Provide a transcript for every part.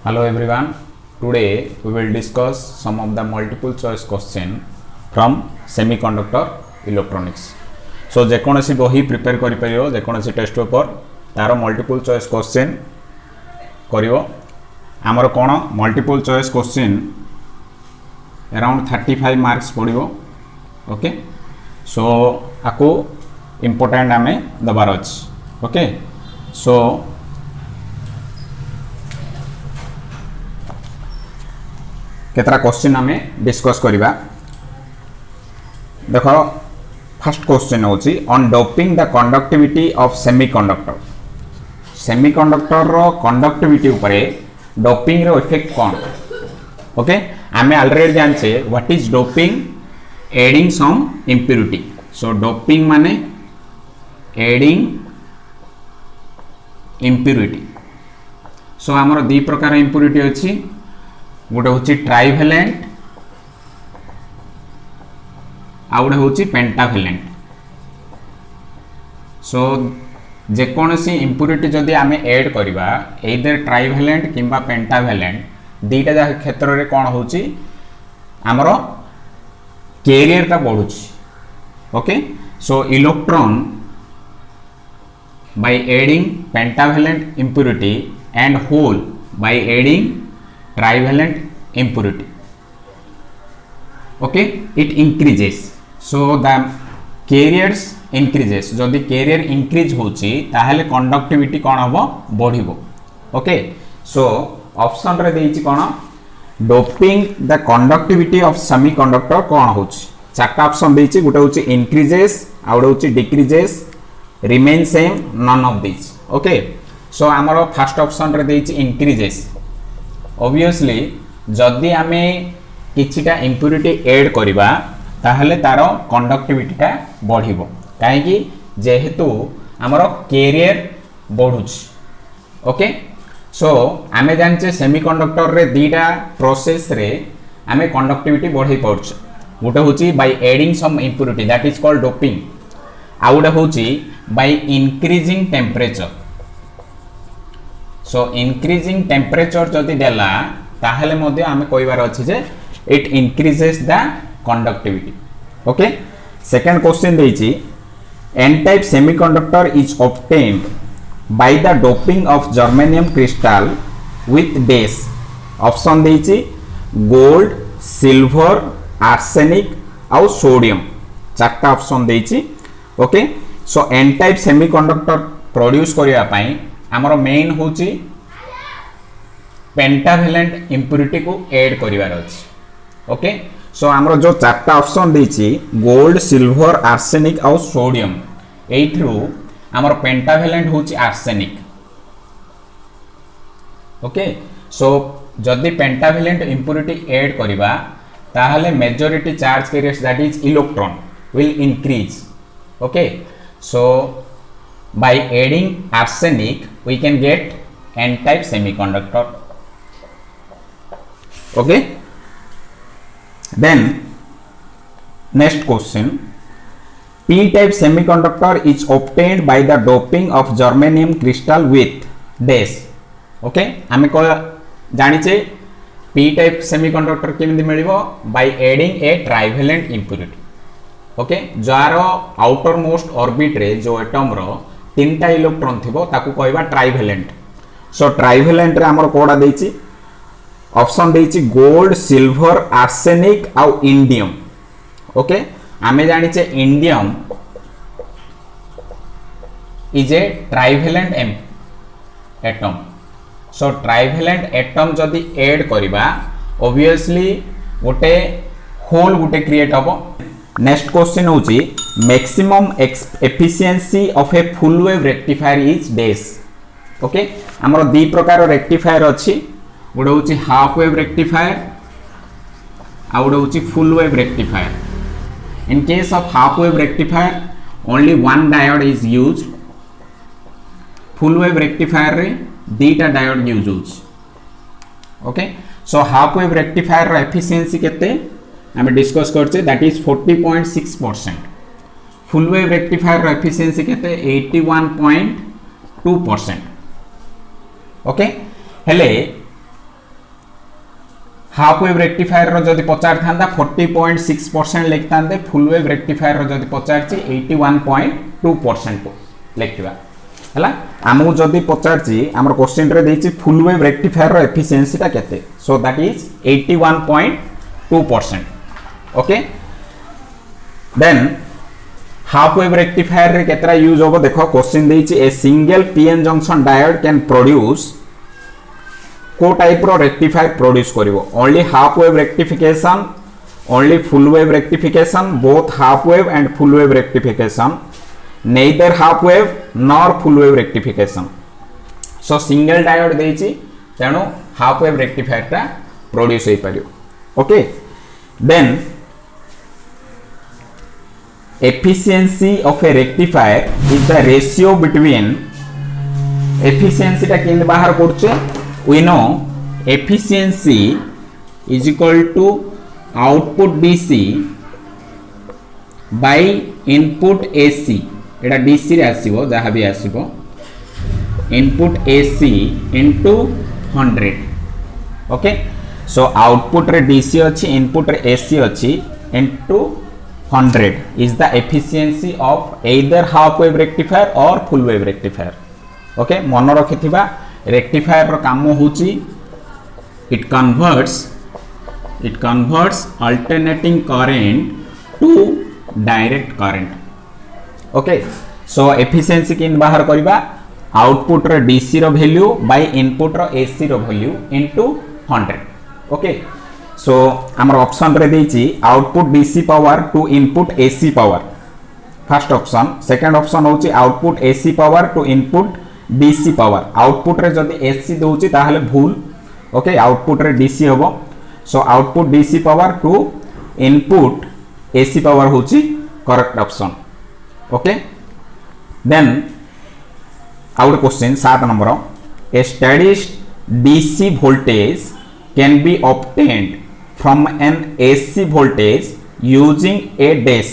Hello everyone. Today we will discuss some of the multiple choice question from semiconductor electronics. So जेकोनसी बही prepare करि परियो जेकोनसी test paper तार multiple choice question करियो हमर कोन multiple choice question around 35 marks पड़ियो. ओके सो आको इंपोर्टेंट आमे दबार अछि. ओके सो केतरा क्वेश्चन आमे डिस्कस करिबा. देखो फर्स्ट क्वेश्चन होची on doping the conductivity of semiconductor. Semiconductor रो कंडक्टिविटी ऊपर डोपिंग रो इफेक्ट कोन. ओके आमे ऑलरेडी जानछे what is doping. Adding some impurity. So doping माने एडिंग इम्प्योरिटी. सो हमर दी प्रकार इम्प्योरिटी अछि. गोटे हूँ ट्राइवेलेंट आ गोटे हूँ पेंटावेलेंट. सो जेकोसी इम्प्योरिटी जदि आम एड करवा एदर ट्राइवेलेंट किंबा पेंटावेलेंट दीटा जा क्षेत्र में कौन हो आमर कैरियर बढ़ुची. Okay so electron by adding pentavalent impurity and hole by adding trivalent impurity. Okay it increases. So the carriers increases. जदि carrier increase होची ताहले conductivity कौन हबो बढ़िबो. ओके सो ऑप्शन रे देइची कोन doping the conductivity of semiconductor कौन होची. चारटा ऑप्शन देइची. गुटे होची इंक्रीजेस आ गुटे होची decreases remain same none of this. Okay so आमर फर्स्ट ऑप्शन रे देइची इंक्रीजेस. ऑब्वियसली जदि आमे किछिटा इम्प्योरिटी ऐड करिबा ताहले तारो कंडक्टिविटीटा बढ़िबो. काहे कि जेहेतु आमर कैरियर बढ़ुची. ओके सो आमे जानचे सेमीकंडक्टर रे दीटा प्रोसेस रे आमे कंडक्टिविटी बढ़ाई पाउछ. गोटे होची by adding some impurity that is called doping. आ गोटे होची by increasing temperature. So increasing temperature जदि देला ताहले मध्ये आमे कहबार अछि जे it increases the conductivity. Okay second question देइछि N type semiconductor is obtained by the doping of germanium crystal with dash. Option देइछि गोल्ड सिल्वर आर्सेनिक आ सोडियम. चारटा ऑप्शन देइछि. Okay so N type semiconductor produce करिया पई हमर main होची pentavalent impurity को ऐड करिवार अछि. ओके सो हमर जो चारटा ऑप्शन देछि गोल्ड सिल्वर आर्सेनिक आ सोडियम एथ्रू हमर पेंटावेलेंट होची आर्सेनिक. ओके सो जदि पेंटावेलेंट इम्प्योरिटी ऐड करिबा ताहले majority charge carriers that is electron will increase. Okay so by adding arsenic we can get n type semiconductor. Okay then next question p type semiconductor is obtained by the doping of germanium crystal with dash. Okay आमे को जानिचे p type semiconductor केमिति मिलिबो by adding a trivalent impurity. Okay जारो outer most orbit रे जो atom रो तीनटा electron थिबो ताकू कहबा ट्राइवेलेंट. सो ट्राइवेलेंट रे हमर कोडा देछि ऑप्शन देछि गोल्ड सिल्वर आर्सेनिक आ इंडियम. ओके आमे जानि छे indium is a trivalent atom. So trivalent atom जदि ऐड करिबा ऑब्वियसली गोटे होल गोटे क्रिएट हबो. नेक्स्ट क्वेश्चन होची maximum efficiency of A full wave rectifier is dash. Okay हमर दी प्रकार रेक्टिफायर अछि. गोटे होची हाफ वेव रेक्टिफायर आ गोटे होची full wave rectifier. In case of half wave rectifier only one diode is used. Full wave rectifier रे दीटा डायोड यूज होची. Okay so half wave rectifier रो एफिशिएंसी केते आमे डिस्कस करछे that is 40.6%. Full wave rectifier रो efficiency केते 81.2%. Okay हेले हाफ वेव रेक्टिफायर रो जदि पचार थांदा 40.6% लिखतांदे फुल वेव रेक्टिफायर रो जदि पचारची 81.2% लिखिबा हला हमहु जदि पचारची हमर क्वेश्चन रे देछि फुल वेव रेक्टिफायर रो एफिशिएंसी ता केते so that is 81.2%. Okay then half wave rectifier रे केतरा यूज होबो देखो क्वेश्चन देछि a single PN junction diode can produce को टाइप रो रेक्टिफायर प्रोड्यूस करिवो only half wave rectification only full wave rectification both half wave and full wave rectification neither half wave nor full wave rectification. So single diode देछि तेणु half wave rectifier ता produce होई परियो. Okay then efficiency of a rectifier is the ratio between efficiency ता केन बाहर करछे we know efficiency is equal to output DC by input AC. Etah DC रे आसीबो जहा भी आसीबो इनपुट AC into 100. ओके सो आउटपुट रे DC अछि इनपुट रे AC अछि into 100 is the efficiency of either half wave rectifier or full wave rectifier. Okay मन रखिथिबा रेक्टिफायर रो काम होची it converts alternating current to direct current. ओके सो एफिशिएंसी किन बाहर करबा आउटपुट रो DC रो वैल्यू बाय इनपुट रो AC रो वैल्यू इनटू 100. ओके सो हमर ऑप्शन रे देछि output DC power to input AC power first option. Second option होछि output AC power to input DC power. Output रे जदी AC दोछि ताहले भूल. ओके आउटपुट रे DC होबो सो output DC power to input AC power होछि correct option. Okay then out question 7 number a steady DC voltage can be obtained from an AC voltage using a dash.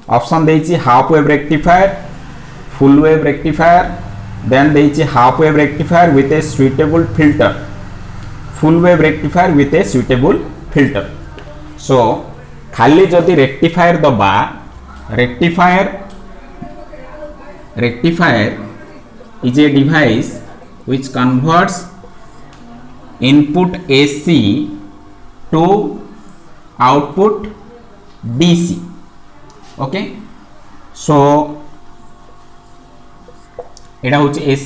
Option देछि half wave rectifier full wave rectifier then देछि half wave rectifier with a suitable filter full wave rectifier with a suitable filter. So खाली जदि rectifier दबा rectifier is a device which converts input AC to output DC. okay so एटा होची AC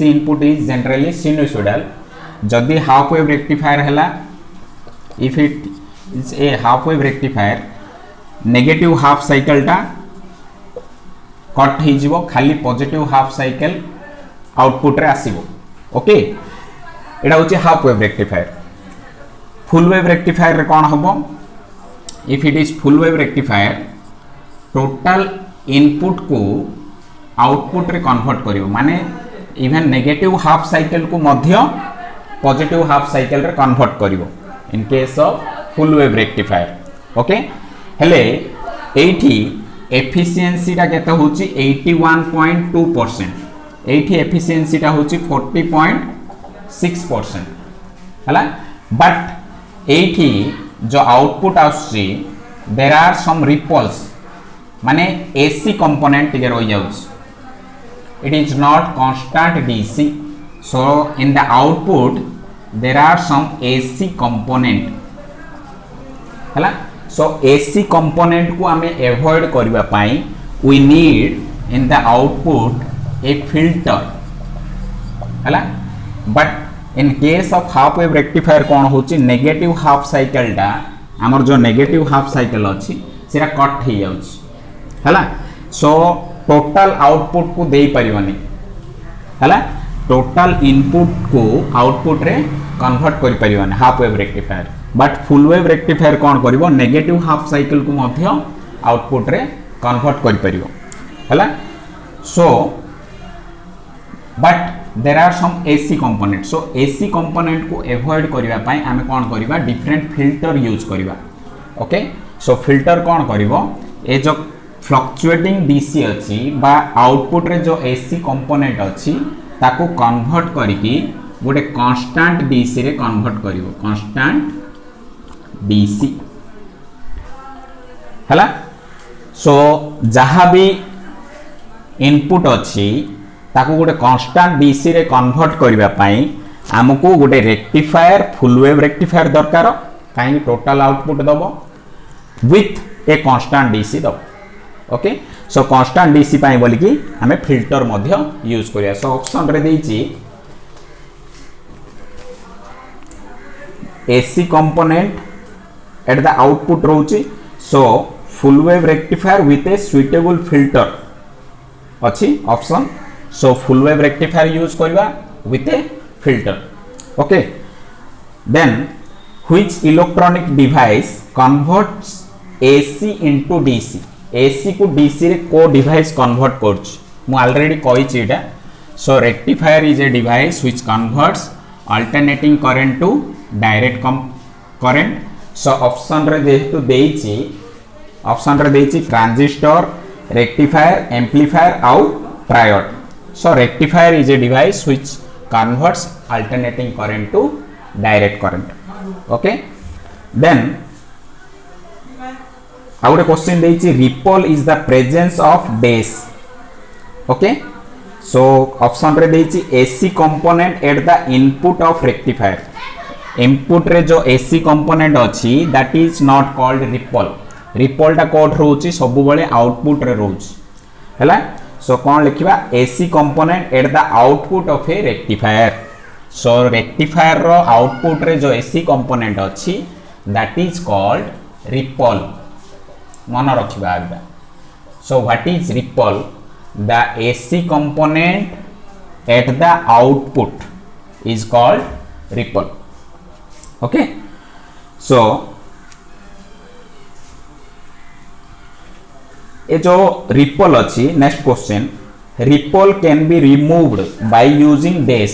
input is generally sinusoidal. जदि half wave rectifier हैला if it is a half wave rectifier negative half cycle टा cut हो जीवो खाली positive half cycle output रे आसीबो. Okay एटा होची half wave rectifier. Full wave rectifier रे कोन हबो if it is full wave rectifier total input को आउटपुट रे कन्वर्ट करिवो माने इवन नेगेटिव हाफ साइकिल को मध्य पॉजिटिव हाफ साइकिल रे कन्वर्ट करिवो in case of full wave rectifier. Okay हेले एठी एफिशिएंसी टा केते होची 81.2%. एठी एफिशिएंसी टा होची 40.6% हला बट एठी जो आउटपुट आउची देयर आर सम रिपल्स माने AC कंपोनेंट टिके रहि जाउछ. It is not constant DC so in the output there are some AC component हला. So AC component को हमें avoid करबा पाई we need in the output a filter हला but in case of half wave rectifier कोन होची negative half cycle टा हमर जो negative half cycle अछि सेरा कट हे जाउछ हला. सो टोटल आउटपुट को देई परिवनी हला टोटल इनपुट को आउटपुट रे कन्वर्ट करि परिवनी half wave rectifier. But full wave rectifier कौन करिवो नेगेटिव हाफ साइकिल को मध्य आउटपुट रे कन्वर्ट करि परिवो हला. So but there are some AC component. So AC component को अवॉइड करिवा पई हमें कौन करिवा डिफरेंट फिल्टर यूज करिवा. ओके सो फिल्टर कौन करिवो ए जो फ्लक्चुएटिंग DC अछि बा आउटपुट रे जो AC कंपोनेंट अछि ताको कन्वर्ट करिकि गोटे कांस्टेंट डीसी रे कन्वर्ट करिवो कांस्टेंट डीसी हला। सो जहाँ भी इनपुट अच्छी ताको गोटे कांस्टेंट डीसी रे कन्वर्ट करबा पई हमको गोटे रेक्टिफायर फुल वेव रेक्टिफायर दरकार कहीं टोटल आउटपुट दबो विथ ए कांस्टेंट डीसी दबो। ओके सो कांस्टेंट डीसी पाई बोली कि हमें फिल्टर मध्य यूज करिया। सो ऑप्शन रे देइची AC component at the output रोची। So full wave rectifier with a suitable filter अच्छी option. So full wave rectifier use करवा with a filter. Okay then which electronic device converts AC into DC. AC को DC रे को device convert करछ मु already कहि छिटा। So rectifier is a device which converts alternating current to direct current. So option रे जेहेतु देइछि ऑप्शन रे देइछि ट्रांजिस्टर रेक्टिफायर एम्पलीफायर आउ triode. So rectifier is a device which converts alternating current to direct current. Okay then out question देइछि ripple is the presence of base. Okay so option रे देइछि AC component at the input of rectifier. Input रे जो AC component अछि that is not called ripple. Ripple टा कोड रहउछि सब बेले आउटपुट रे रहउछि हैला। सो कोन लिखिबा AC component at the output of a rectifier. So rectifier रो आउटपुट रे जो एसी कंपोनेंट अछि दैट इज कॉल्ड रिपल मन रखिबा आबा। So what is ripple the AC component at the output is called ripple. Okay so ये जो ripple अच्छी next question ripple can be removed by using dash.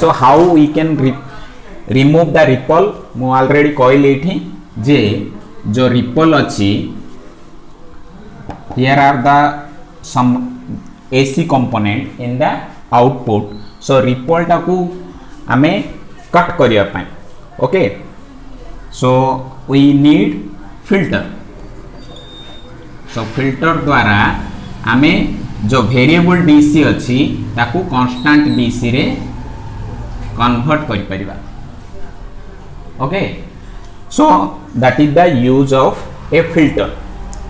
So how we can remove the ripple मु already कहली एठी जे जो ripple अच्छी here are the some AC component in the output. So ripple टाकू आमे कट करिया पाई। Okay so we need filter. So filter द्वारा आमे जो वेरिएबल डीसी अच्छी ताकू कांस्टेंट डीसी रे कन्वर्ट करि परिबा। Okay so that is the use of a filter.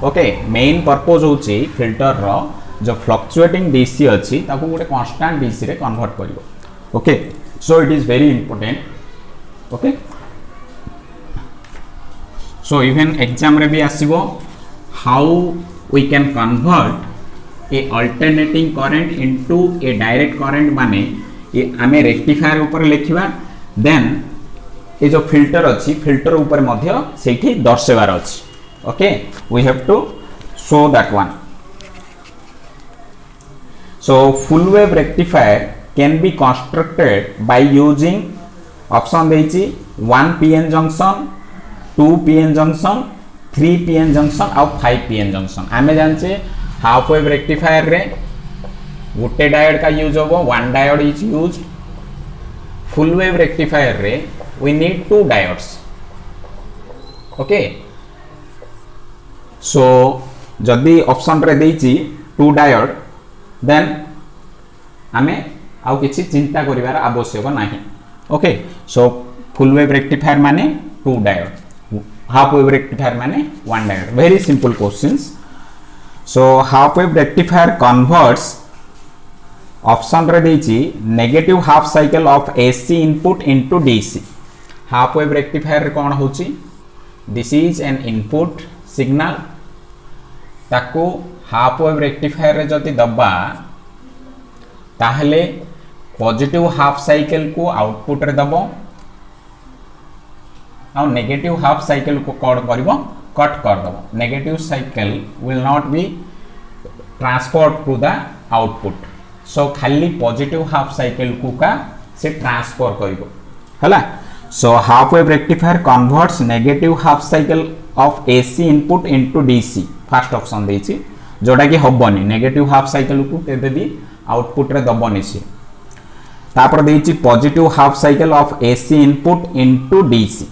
Okay main purpose होची फिल्टर रो जो फ्लक्चुएटिंग डीसी अच्छी ताकू गोटे कांस्टेंट डीसी रे कन्वर्ट करिवो। Okay so it is very important. Okay so even exam रे भी आसीबो how we can convert a alternating current into a direct current माने ये आमे रेक्टिफायर ऊपर लिखिबा देन ये जो फिल्टर अच्छी फिल्टर ऊपर मध्य सेठी दर्शेबार अछि। Okay we have to show that one. So full wave rectifier can be constructed by using option देछि 1 pn junction 2 pn junction 3 pn junction और 5 pn जंक्शन। आमे जानचे हाफ वेव रेक्टिफायर रे गोटे डायोड का यूज होबो 1 diode is used. Full wave rectifier रे we need 2 diodes. Okay so जदि option रे देछि 2 डायोड देन आमे आउ किछि चिंता करिवार आवश्यक नाही। Okay so full wave rectifier माने 2 डायोड हाफ वेव रेक्टिफायर माने 1 diode. Very simple questions. So half wave rectifier converts option रे देछि negative half cycle of AC input into DC. Half wave rectifier कोन होछि this is an input signal ताको half wave rectifier रे जति दबा ताहले पॉजिटिव हाफ साइकिल को आउटपुट रे दबो और नेगेटिव हाफ साइकिल को कट करिवो कट कर दबो। Negative cycle will not be transferred to the output. So खाली पॉजिटिव हाफ साइकिल को का से ट्रांसफर करिवो हला। So half wave rectifier converts negative half cycle of AC input into DC. First option देछि जोटा कि हबनी नेगेटिव हाफ साइकिल को केबे भी आउटपुट रे दबनी से। तापर देछि positive half cycle of AC input into DC.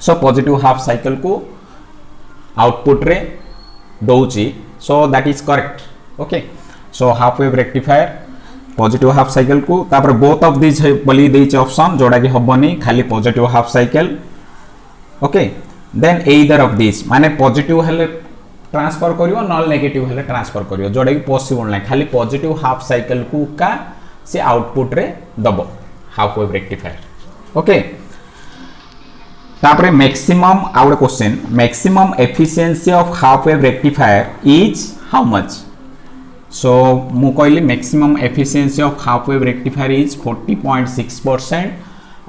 So positive half cycle को आउटपुट रे दउछि, so that is correct. Okay, so half wave rectifier positive half cycle को तापर बोथ ऑफ दिस बोली देछि ऑप्शन जोड़ा कि हबनी खाली positive half cycle. Okay, then either of this माने पॉजिटिव हेले ट्रांसफर करियो नॉन नेगेटिव हेले ट्रांसफर करियो जोड़ा कि पॉसिबल नै, खाली पॉजिटिव हाफ साइकिल को का से आउटपुट रे दबो हाफ वेव रेक्टिफायर। ओके, तापर मैक्सिमम आउट question, maximum efficiency of half wave rectifier is how much. So मु कहली maximum efficiency of half wave rectifier is 40.6%,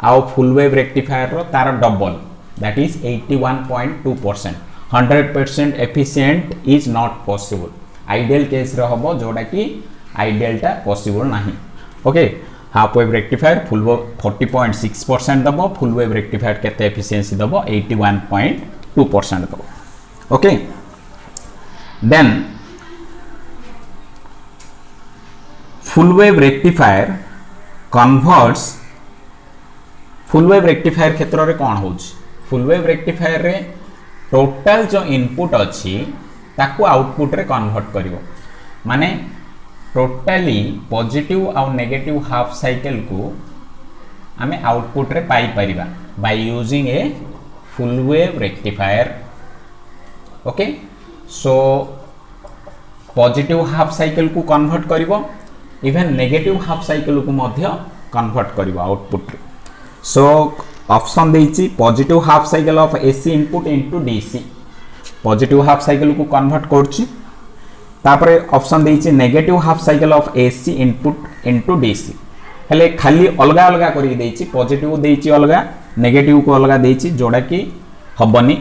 आउ फुल वेव रेक्टिफायर रो तार double that is 81.2%। 100% efficient is not possible, ideal case रे हबो जोडा कि आइडियल टा पॉसिबल नाही। Okay, half wave rectifier full wave 40.6% दबो, फुल वेव रेक्टिफायर केते एफिशिएंसी दबो 81.2% दबो। Okay, then full wave rectifier converts, full wave rectifier क्षेत्र रे कोन होउछ, फुल वेव रेक्टिफायर रे टोटल जो इनपुट अच्छी ताकू आउटपुट रे कन्वर्ट करिवो, माने टोटली पॉजिटिव आउ नेगेटिव हाफ साइकिल को आमे आउटपुट रे पाई परिबा by using a full wave rectifier. Okay, so positive half cycle को कन्वर्ट करिवो, इवन नेगेटिव हाफ साइकिल को मध्य कन्वर्ट करिवो आउटपुट रे। सो ऑप्शन देछि positive half cycle of AC input into DC, positive half cycle को convert करछि। तापरे ऑप्शन देछि negative half cycle of AC input into DC, हेले खाली अलगा अलगा करि देछि, पॉजिटिव देछि अलगा, नेगेटिव को अलगा देछि जोडा कि हबनी,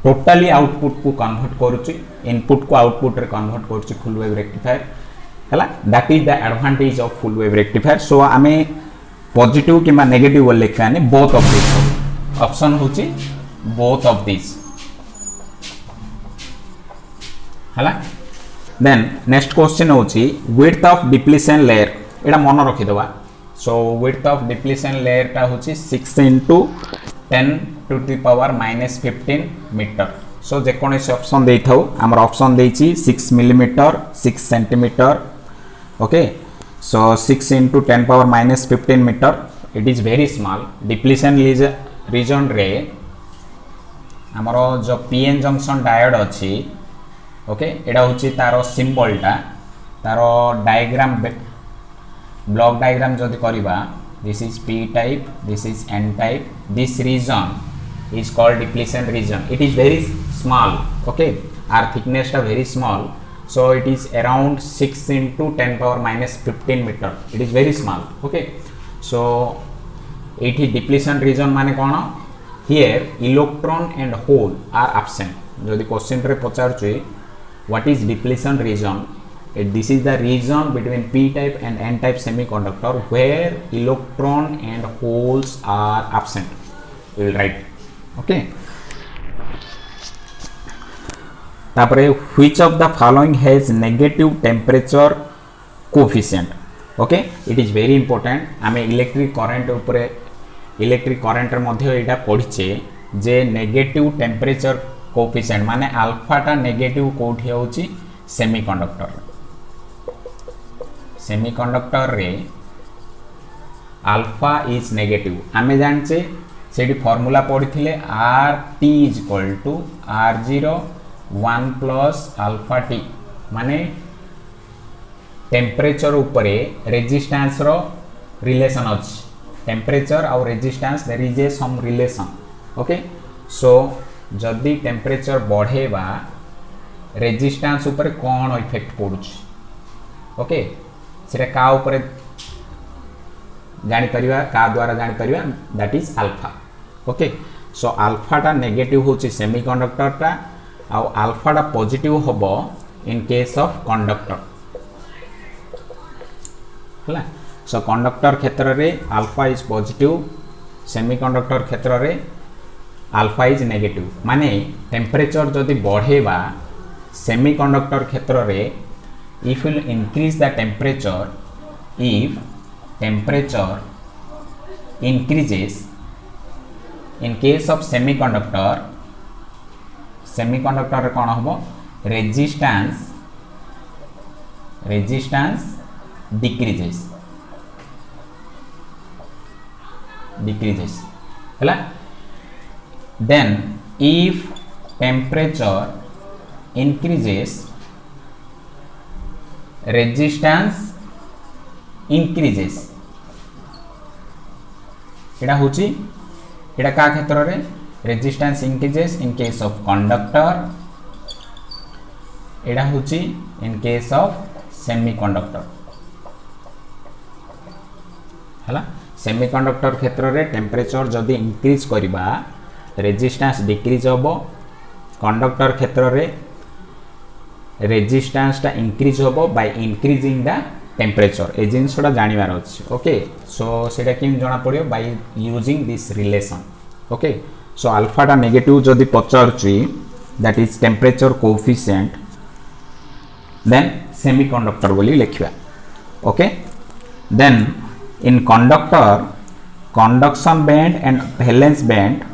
टोटली आउटपुट को कन्वर्ट करछि, इनपुट को आउटपुट रे कन्वर्ट करछि फुल वेव रेक्टिफायर हला, that is the advantage of full wave rectifier. So आमे पॉजिटिव किमा नेगेटिव लिखाने बोथ ऑफ दिस, ऑप्शन होची बोथ ऑफ दिस हला। देन नेक्स्ट क्वेश्चन होची विड्थ ऑफ डिप्लीशन लेयर, एटा मन रखि दबा। So width of depletion layer टा होची 6 × 10⁻⁻15 मीटर। सो जे कोनसे ऑप्शन देई थाउ, हमर ऑप्शन देछि 6 मिलीमीटर 6 सेंटीमीटर। ओके, so 6 × 10⁻⁻15 मीटर, it is very small। Depletion region रे हमरो जो पीएन जंक्शन डायोड अछि, ओके, एडा होछि तारो सिंबल टा, तारो डायग्राम ब्लॉक डायग्राम जदि करिबा, this is P type, this is N type, this region is called depletion region, it is very small. Okay, आर थिकनेस टा very small, so it is around 6 × 10⁻⁻15 meter, it is very small। okay, so it is depletion region माने कोन, here electron and hole are absent। जदि question रे पचार छै what is depletion region, this is the region between p type and n type semiconductor where electron and holes are absent, we will write। okay, तापरे which of the following has negative temperature coefficient। Okay, it is very important. आमे electric current ऊपर, electric current रे मध्य एटा पढिचे जे negative temperature coefficient माने alpha टा नेगेटिव कोठी होची सेमीकंडक्टर, सेमीकंडक्टर रे अल्फा इज नेगेटिव। आमे जानचे सेठी फार्मूला पढिथिले RT = R0 1 + अल्फा टी, माने टेम्परेचर उपरे रेजिस्टेंस रो रिलेशन अछि, टेम्परेचर और resistance there is a some relation. Okay, so जदि टेम्परेचर बढ़ेबा रेजिस्टेंस उपरे कोन इफेक्ट पडुछि, ओके, सेटा का उपरे जानि परिबा, का द्वारा जानि परिबा, that is alpha. Okay, so alpha टा नेगेटिव होछि सेमीकंडक्टर टा, आउ अल्फा टा पॉजिटिव होबो इन केस ऑफ कंडक्टर हला। सो कंडक्टर क्षेत्र रे अल्फा इज पॉजिटिव, सेमीकंडक्टर क्षेत्र रे अल्फा इज नेगेटिव, माने टेम्परेचर जदि बढ़ेबा सेमीकंडक्टर क्षेत्र रे, if will increase the temperature, if temperature increases in case of semiconductor रे कौन हम resistance decreases हैला then if temperature increases resistance increases एटा होची एटा का क्षेत्र रे resistance increases in case of conductor एटा होची in case of semiconductor हला सेमीकंडक्टर क्षेत्र रे टेम्परेचर जदि इंक्रीज करिबा रेजिस्टेंस डिक्रीज होबो कंडक्टर क्षेत्र रे रेजिस्टेंस टा इंक्रीज होबो बाय इंक्रीजिंग द टेम्परेचर ए जिनसटा जानिबार अछि ओके सो सेटा किम जणा पड़ियो by using this relation okay so alpha टा नेगेटिव जदि पचारछि that is temperature coefficient then semiconductor बोली लिखिबा okay then in conductor conduction band and valence band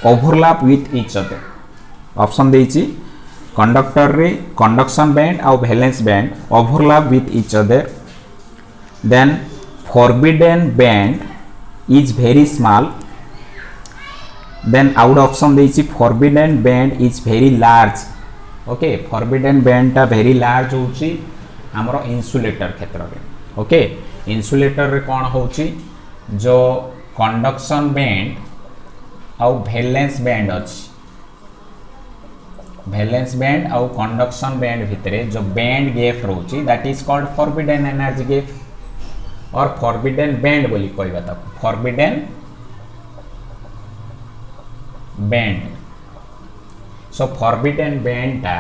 overlap with each other option देछि कंडक्टर रे कंडक्शन बैंड और valence band overlap with each other then forbidden band is very small then आउट option देछि forbidden band is very large okay forbidden band टा very large होछि हमरो insulator क्षेत्र रे ओके इन्सुलेटर रे कौन होछि जो कंडक्शन बैंड और वैलेंस बैंड अछि वैलेंस बैंड और कंडक्शन बैंड भितरे जो बैंड गैप रोची that is called forbidden energy gap और फॉरबिडन बैंड बोली कहबा त forbidden band so forbidden band टा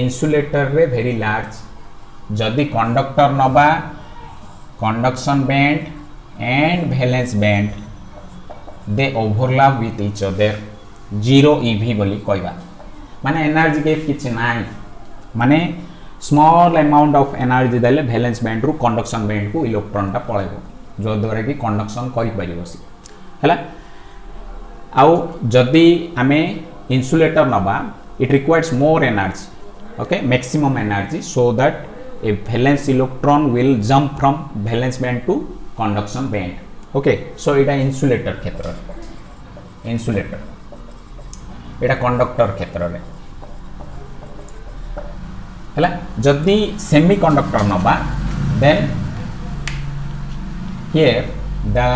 इन्सुलेटर रे वेरी लार्ज जदि कंडक्टर नबा conduction band and valence band they overlap with each other zero eV बोली कहबा माने एनर्जी गैप किछि नाइ माने स्मॉल अमाउंट ऑफ एनर्जी देले वैलेंस बैंड रु कंडक्शन बैंड को इलेक्ट्रॉन टा पळेबो जो द्वारा कि कंडक्शन करि परिबो सी हैला आउ जदि आमे इन्सुलेटर नबा it requires more energy okay maximum energy so that a valence electron will jump from valence band to conduction band okay so এটা ইনসুলেটর ক্ষেত্র ইনসুলেটর এটা কন্ডাক্টর ক্ষেত্র রে হলা যদি সেমিকন্ডাক্টর নবা then here the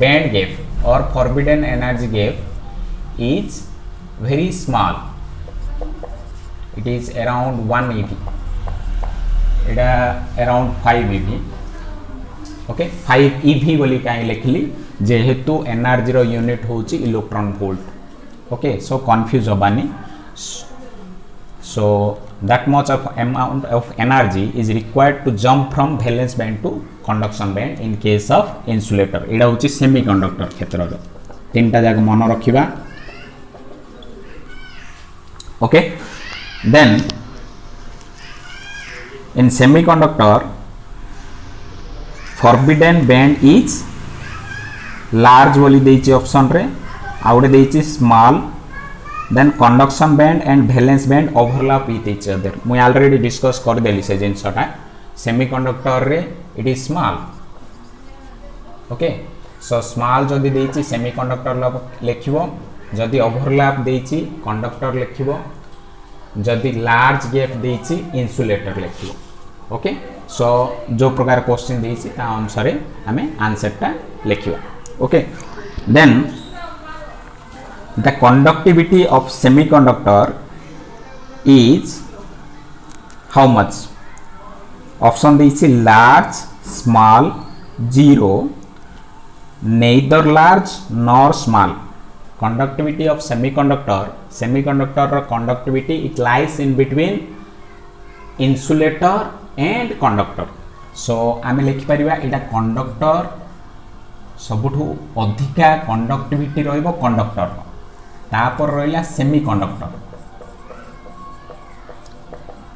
band gap or forbidden energy gap is very small it is around 1 eV एटा around 5 eV ओके 5 eV बोली काई लिखली जेहेतु एनर्जी रो यूनिट होची electron volt okay so confuse होबानी so that much of amount of energy is required to jump from valence band to conduction band in case of insulator एटा होची सेमीकंडक्टर क्षेत्र रो तीनटा जाक मन रखिबा okay then in semiconductor forbidden band is large बोली देछि ऑप्शन रे आउडे देछि small then conduction band and valence band overlap with each other मु ऑलरेडी डिस्कस कर देली से जिनसटा सेमीकंडक्टर रे it is small okay so small जदी देछि सेमीकंडक्टर लिखिबो जदी ओवरलैप देछि कंडक्टर लिखिबो जदी लार्ज गैप देछि इन्सुलेटर लिखिबो ओके सो जो प्रकार क्वेश्चन देछि ता अनुसार हमें आंसर टा लिखिबा okay then the conductivity of semiconductor is how much option देछि large small zero neither large nor small conductivity of semiconductor conductivity it lies in between insulator and conductor so आमे लिखि परिबा एटा conductor सबुठु अधिका conductivity रहइबो conductor तापर रहिला semiconductor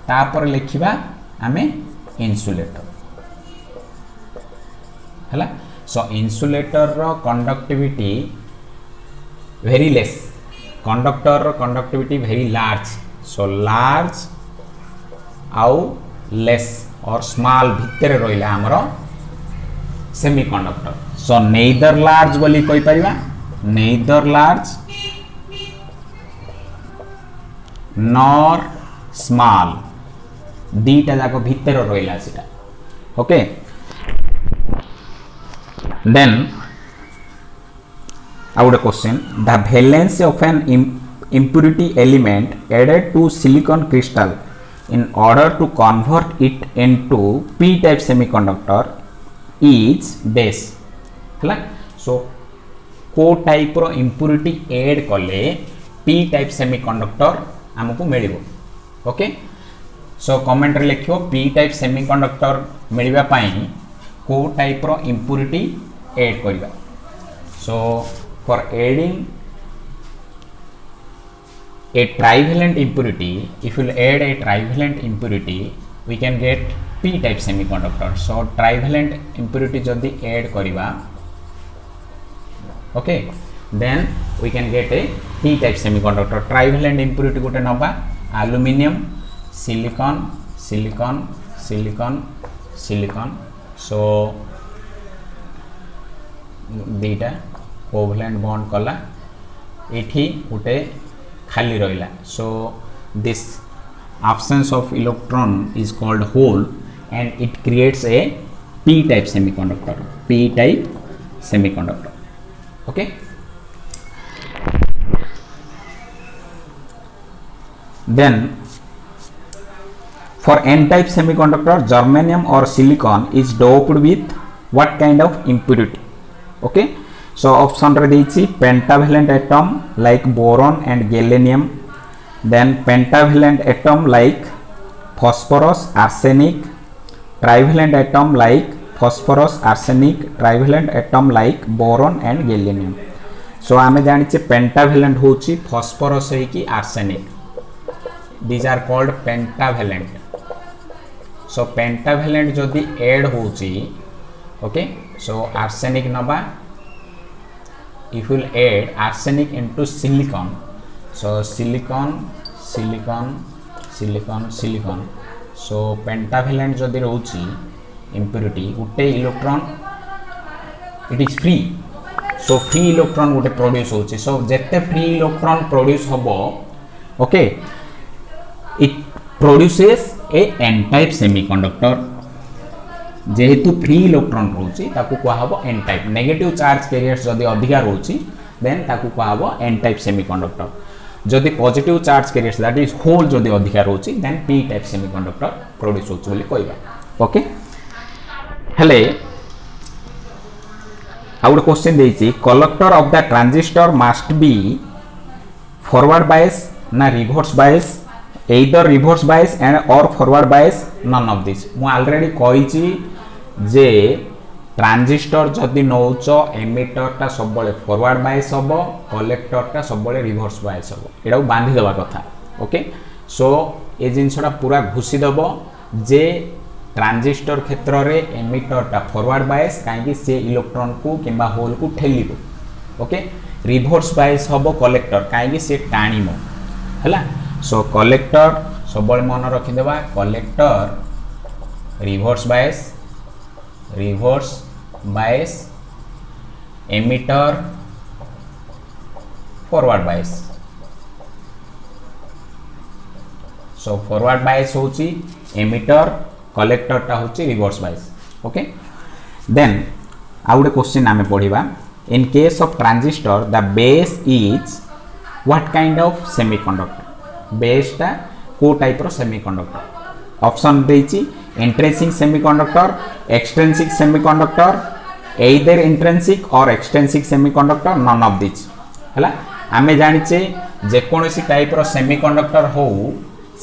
तापर लिखिबा आमे insulator है। So insulator conductivity very less, conductor conductivity very large. So large आउ less और स्मॉल भितर रहिला हमरो सेमीकंडक्टर। सो नेइदर लार्ज बोली कोइ परिबा, नेइदर लार्ज नॉर स्मॉल, दीटा जाको भितर रहिला सेटा। Okay, then our question, the valence of an impurity element added to silicon crystal in order to convert it into p type semiconductor is dash हला। सो को टाइप रो impurity add कले p type semiconductor हमको मिलिबो। Okay, so comment रे लिखियो p type semiconductor मिलिबा पई को type रो impurity add करबा। सो for adding a trivalent impurity, if you add a trivalent impurity, we can get p type semiconductor. So trivalent impurity jodi add kariba, okay, then we can get a p type semiconductor. Trivalent impurity gote naba aluminum, silicon, silicon, silicon, silicon. So data covalent bond कला एठी उटे खाली रहिला। So this absence of electron is called hole and it creates a p type semiconductor, p type semiconductor। okay, then for n type semiconductor germanium or silicon is doped with what kind of impurity? okay, so option रे देछि pentavalent atom like boron and gallium, then pentavalent atom like phosphorus, arsenic, trivalent atom like phosphorus, arsenic, trivalent atom like boron and gallium। so आमे जानि छे pentavalent होछि phosphorus है कि arsenic, these are called pentavalent। so pentavalent जदि add होछि, okay, so arsenic नबा, if you will add arsenic into silicon, so silicon, silicon, silicon, silicon, so pentavalent जदि रहउछि impurity गुटे electron it is free, so free electron गुटे produce होछि। so जेते free electron produce होबो, okay, it produces a n type semiconductor। जेहेतु free electron रोची ताकू कुआ हबो n type. Negative charge carriers जदि अधिका रोची देन ताकू कुआ हबो n टाइप सेमीकंडक्टर। जदि positive charge carriers that is hole जदि अधिका रोची then p type semiconductor produce होची बोली कहबा। ओके, हेले आउट क्वेश्चन देछि collector of the transistor must be forward bias ना reverse bias, either reverse bias and or forward bias, none of this। मु ऑलरेडी कहिछि जे ट्रांजिस्टर जदि नौच एमिटर टा सब बळे फॉरवर्ड बायस हबो, कलेक्टर टा सब बळे रिवर्स बायस हबो, एडा बांधी देबा कथा। ओके, सो ए जिंसटा पूरा घुसी दबो जे ट्रांजिस्टर क्षेत्र रे एमिटर टा फॉरवर्ड बायस काहे से इलेक्ट्रॉन को किबा होल को ठेलिबो। ओके, रिवर्स बायस हबो कलेक्टर काहे से टाणीमो हला। सो कलेक्टर सब मन रखी देबा, collector reverse bias, reverse bias, emitter forward bias. So forward bias होची एमिटर, कलेक्टर टा होची reverse bias. Okay, then out question आमे पढिबा, in case of transistor the base is what kind of semiconductor? Base टा को type रो semiconductor. Option देछि intrinsic semiconductor, extrinsic semiconductor, either intrinsic or extrinsic semiconductor, none of this हला। आमे जानिचे जे कोनोसी type रो सेमीकंडक्टर हो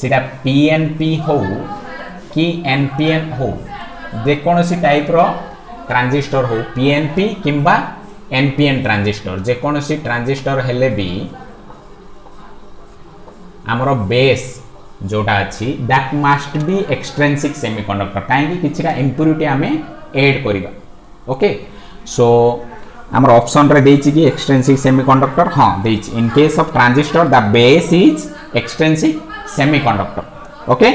सिटा पीएनपी हो कि एनपीएन हो, जे कोनोसी टाइप रो ट्रांजिस्टर हो पीएनपी किंबा एनपीएन ट्रांजिस्टर, जे कोनोसी ट्रांजिस्टर हेले भी आमरो बेस जोटा अछि that must be extrinsic semiconductor, काहे कि किछटा इंप्योरिटी आमे ऐड करिबा। ओके सो आमर ऑप्शन रे देछि कि एक्सटेंसिव सेमीकंडक्टर हां देछि in case of transistor the base is extensive semiconductor okay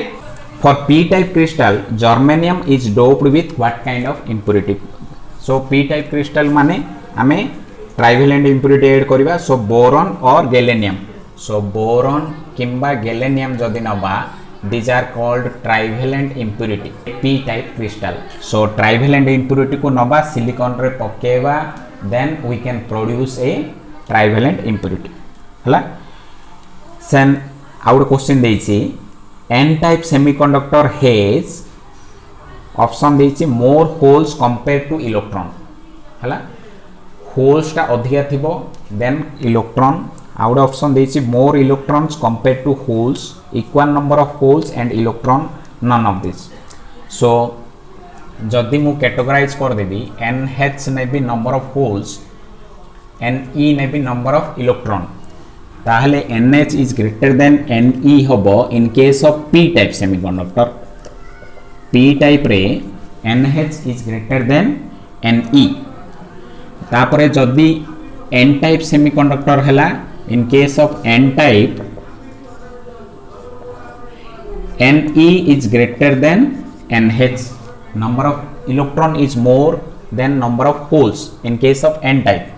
for p type crystal germanium is doped with what kind of impurity so p type crystal माने हमें trivalent impurity add करबा सो boron और गैलेनियम सो boron किंबा गैलेनियम जदि नबा these are called trivalent impurity p type crystal so trivalent impurity को नबा silicon रे पकेवा then we can produce a trivalent impurity हला sen आउट क्वेश्चन देछि n type semiconductor has option देछि more holes compared to electron हला holes टा अधिका थिबो देन इलेक्ट्रॉन आउट ऑप्शन देछि more electrons compared to holes equal number of holes and electron none of this so जदि मु categorise कर देबी NH ने भी नंबर ऑफ होल्स NE ने भी नंबर ऑफ इलेक्ट्रॉन ताहले NH is greater than NE होबो इन case of p type semiconductor p type रे NH is greater than NE तापरे जदि n टाइप सेमीकंडक्टर हला इन case of n type Ne is greater than NH number of electron is more than number of holes in case of n type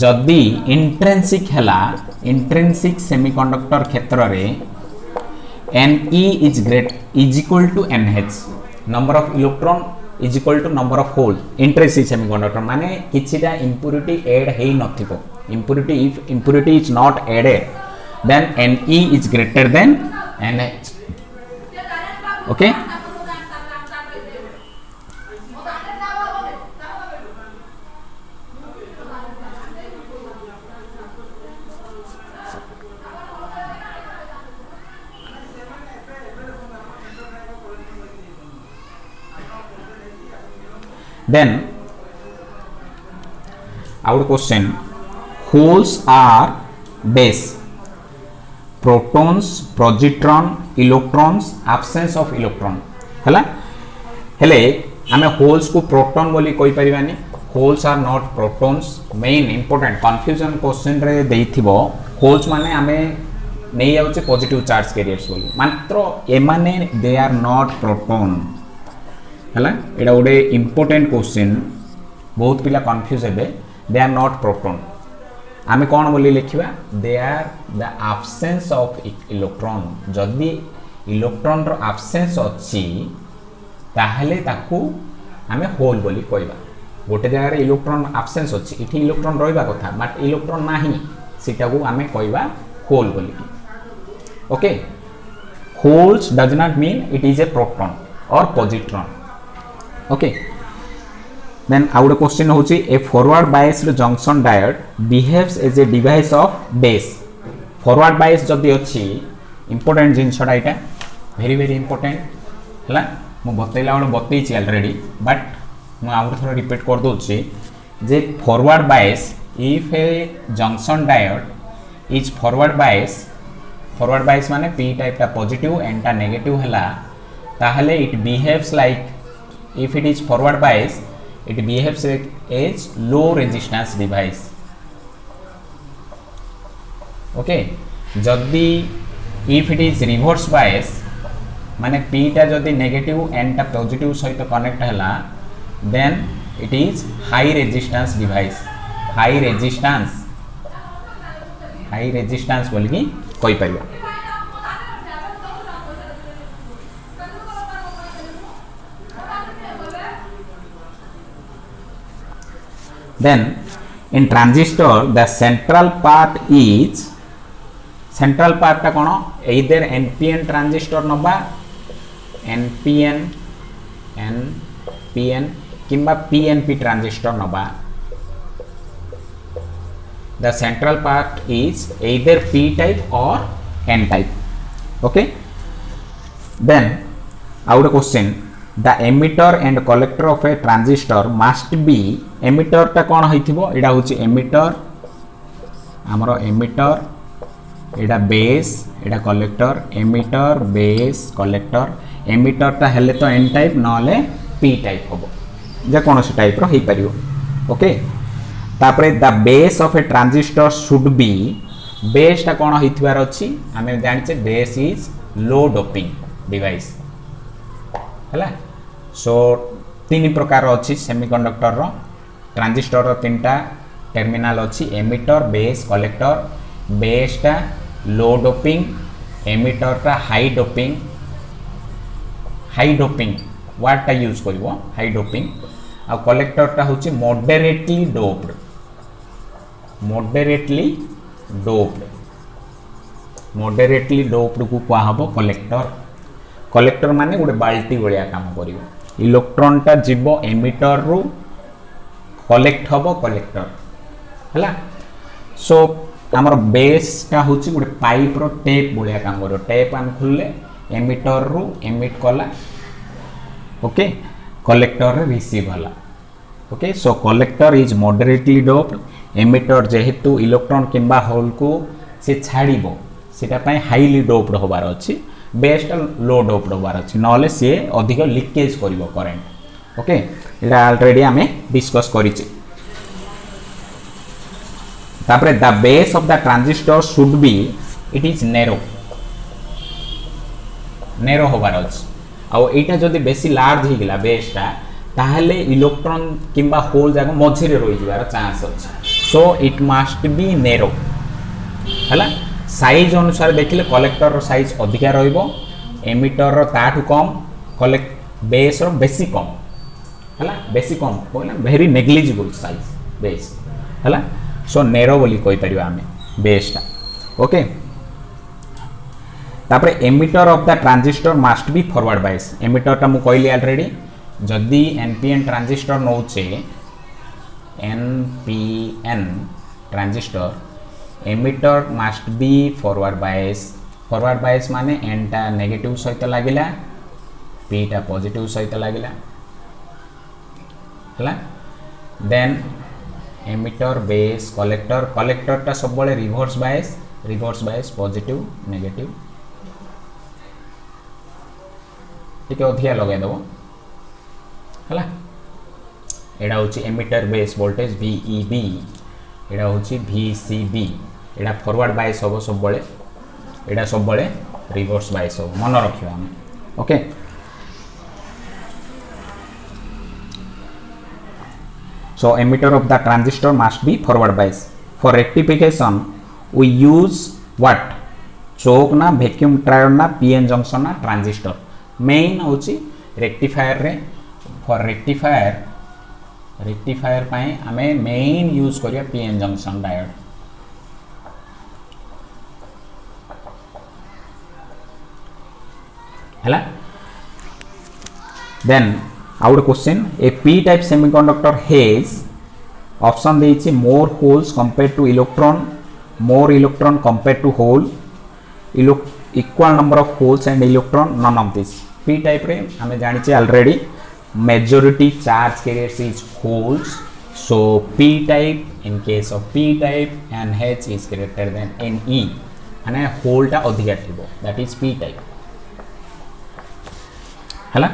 जदि intrinsic हला intrinsic semiconductor क्षेत्र रे Ne is equal to NH number of electron is equal to number of hole intrinsic semiconductor माने किछिटा impurity add hay नथिबो impurity if impurity is not added then Ne is greater than NH okay then our question holes are base protons positron electrons absence of electron हला हेले आमे holes को proton बोली कोइ परिबानी holes are not protons main important confusion question रे देइथिबो holes माने आमे नै जाउचे पॉजिटिव चार्ज कैरियर्स बोली मात्र ए माने दे आर नॉट प्रोटॉन हला एडा ओडे इंपोर्टेंट क्वेश्चन बहुत पिला कंफ्यूज हेबे दे आर नॉट प्रोटॉन आमे कोन बोली लिखिबा they are the absence of electron जदि इलेक्ट्रॉन रो एब्सेंस अछि ताहले ताकू आमे होल बोली कहबा गोटे जगह रे इलेक्ट्रॉन एब्सेंस अछि इठी इलेक्ट्रॉन रहबा कथा बट इलेक्ट्रॉन नाही सेटा को आमे कहबा होल बोली okay holes does not mean it is a proton or positron okay then our question होची a forward biased junction diode behaves as a device of base forward bias जदि अछि important जिनसडा इटा very important हला मु बतैला वाला बतैछि already but मु out थोड़ा repeat कर दोछि जे forward bias if a junction diode is forward bias माने p टाइप टा पॉजिटिव n टा नेगेटिव हला ताहले it behaves like if it is forward bias it behaves as low resistance device okay जदि if it is reverse bias माने p टा जदि negative n टा पॉजिटिव सहित कनेक्ट हला then it is high resistance device high resistance बोली कि कोइ परिबा then in transistor the central part टा कोन either npn transistor नबा npn किंबा pnp transistor नबा the central part is either p type or n type okay then our question the emitter and collector of a transistor must be emitter टा कोन होइथिबो एडा होची emitter हमरो emitter एडा base एडा collector emitter base collector emitter टा हेले तो n type नले p टाइप होबो जे कौन से टाइप रो हो पारियो ओके तापरे the base of a transistor should be base टा कौन होइथिबार अछि हमें जानिचे base is low doping device हैला सो तीन प्रकार अछि सेमीकंडक्टर रो ट्रांजिस्टर रो तीनटा टर्मिनल अछि एमिटर बेस कलेक्टर बेस टा लो डोपिंग एमिटर टा हाई डोपिंग वाट टा यूज करिवो हाई डोपिंग आ कलेक्टर टा होछि मॉडरेटली डोप्ड को कहा हबो कलेक्टर माने गोटे बाल्टी भलिया काम करिवो इलेक्ट्रॉन टा जीवो एमिटर रु कलेक्ट हबो कलेक्टर हैला सो हमर बेस टा होछि गोटे पाइप रो टेप भलिया काम करिवो टेप आम खुलले एमिटर रु एमिट कला ओके कलेक्टर रे रिसीव हला okay so collector is moderately doped emitter जेहेतु इलेक्ट्रॉन किंबा होल को से छाड़िबो सेटा पय हाईली डोप्ड होबार अछि बेस टा लो डोप्ड होबार अछि नले से अधिक लीकेज करिवो करंट ओके एटा ऑलरेडी हमें डिस्कस करिछि तापरे the base of the transistor should B it is narrow होबार अछि आ एटा जदी बेसी लार्ज हि गेला बेस टा ताहले इलेक्ट्रॉन किंबा होल जाक मझे रे रहि जबार चांस अछि so it must be narrow हला साइज अनुसार देखिले कलेक्टर रो साइज अधिका रहइबो एमिटर रो ताठु कम कलेक्ट बेस रो बेसी कम हला बेसी कम कोला वेरी नेग्लिजिबल साइज बेस हला सो नेरो बोली कहि परिबा हमें बेस टा ओके तापरे emitter of the transistor must be forward bias emitter टा मु कहली ऑलरेडी जदी एनपीएन ट्रांजिस्टर नौचे NPN transistor emitter must be forward bias माने एन टा नेगेटिव सहित लागिला पी टा पॉजिटिव सहित लागिला हला देन एमिटर बेस कलेक्टर टा सब बळे रिवर्स बायस पॉजिटिव नेगेटिव ठीक है अधिया लगे दबो हला एडा होची एमिटर बेस वोल्टेज VEB एडा होची VCB एडा फॉरवर्ड बायस होबो सब बळे एडा सब बळे रिवर्स बायस होबो मन रखियो हम okay so emitter of the transistor must be forward bias for rectification we use what choke ना वैक्यूम ट्रायोड ना पीएन जंक्शन ना ट्रांजिस्टर मेन होची रेक्टिफायर रे फॉर रेक्टिफायर पाए हमें मेन यूज करिया पीएन जंक्शन डायोड हला then out question a p type semiconductor has option देछि more holes compare to electron more electron compare to hole equal number of holes and electron none of this p type रे हमें जानिचे already majority charge carriers is holes so p type in case of p type and h is greater than ne माने whole टा अधिक थिबो that is p type हला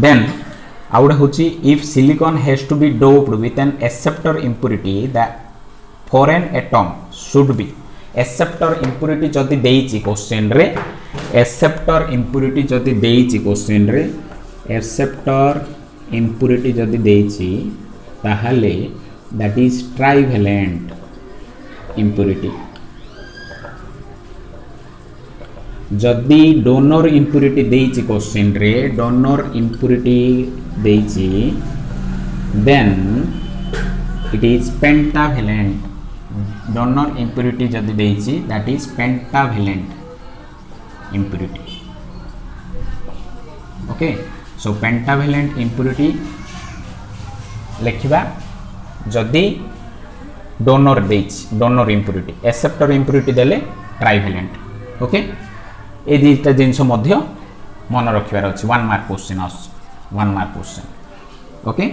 then out होची if silicon has to be doped with an acceptor impurity the foreign atom should be acceptor impurity जदि देइछि question रे acceptor impurity जदि देइछि क्वेश्चन रे एक्सेप्टर इंप्यूरिटी जदि देइछि ताहाले दैट इज ट्राइवेलेंट इंप्यूरिटी जदि डोनर इंप्यूरिटी देइछि क्वेश्चन रे डोनर इंप्यूरिटी देइछि then it is pentavalent donor impurity जदि देइछि that is pentavalent impurity okay so pentavalent impurity लिखिबा जदि डोनर देइछि डोनर इंप्यूरिटी एक्सेप्टर इंप्यूरिटी देले ट्राइवेलेंट ओके ए दुईटा जिनस मध्य मन रखिबार अछि 1 मार्क क्वेश्चन ओके